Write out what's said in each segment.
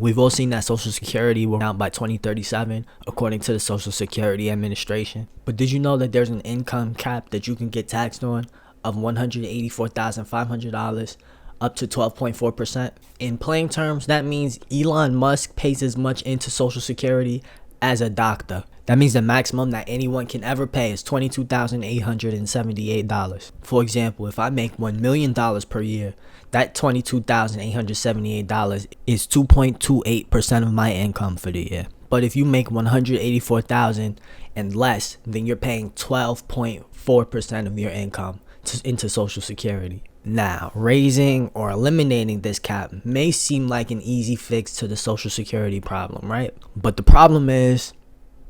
We've all seen that Social Security will out by 2037, according to the Social Security Administration. But did you know that there's an income cap that you can get taxed on of $184,500 up to 12.4%? In plain terms, that means Elon Musk pays as much into Social Security as a doctor. That means the maximum that anyone can ever pay is $22,878. For example, if I make $1 million per year, that $22,878 is 2.28% of my income for the year. But if you make $184,000 and less, then you're paying 12.4% of your income into Social Security. Now, raising or eliminating this cap may seem like an easy fix to the Social Security problem, right? But the problem is,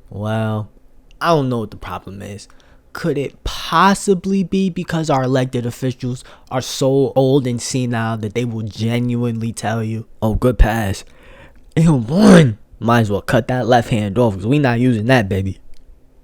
well, I don't know what the problem is. Could it possibly be because our elected officials are so old and senile that they will genuinely tell you, oh, good pass, L1, might as well cut that left hand off because we not using that, baby.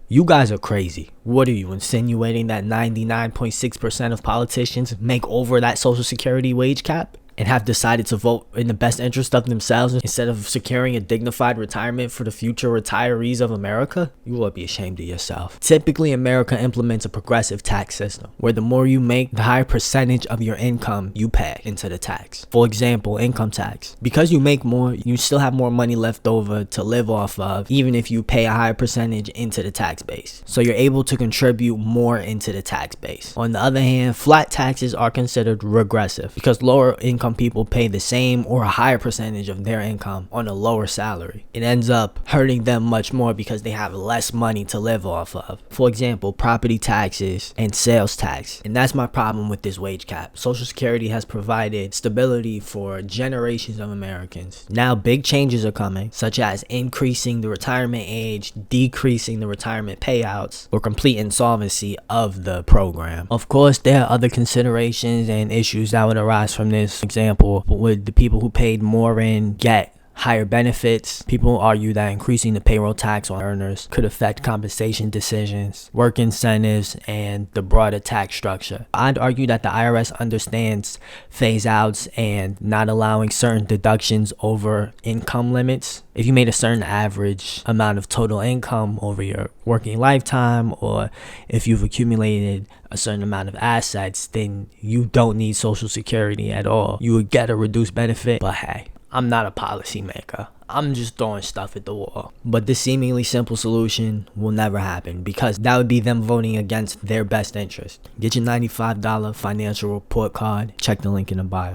You guys are crazy. What are you insinuating that 99.6% of politicians make over that Social Security wage cap and have decided to vote in the best interest of themselves instead of securing a dignified retirement for the future retirees of America? You ought to be ashamed of yourself. Typically, America implements a progressive tax system where the more you make, the higher percentage of your income you pay into the tax. For example, income tax. Because you make more, you still have more money left over to live off of, even if you pay a higher percentage into the tax base. So you're able to contribute more into the tax base. On the other hand, flat taxes are considered regressive because lower income people pay the same or a higher percentage of their income on a lower salary. It ends up hurting them much more because they have less money to live off of. For example, property taxes and sales tax. And that's my problem with this wage cap. Social Security has provided stability for generations of Americans. Now big changes are coming, such as increasing the retirement age, decreasing the retirement payouts, or complete insolvency of the program. Of course, there are other considerations and issues that would arise from this. Example, would the people who paid more in get higher benefits? People argue that increasing the payroll tax on earners could affect compensation decisions, work incentives, and the broader tax structure. I'd argue that the IRS understands phase outs and not allowing certain deductions over income limits. If you made a certain average amount of total income over your working lifetime, or if you've accumulated a certain amount of assets, then you don't need Social Security at all. You would get a reduced benefit, but hey, I'm not a policymaker. I'm just throwing stuff at the wall. But this seemingly simple solution will never happen because that would be them voting against their best interest. Get your $95 financial report card. Check the link in the bio.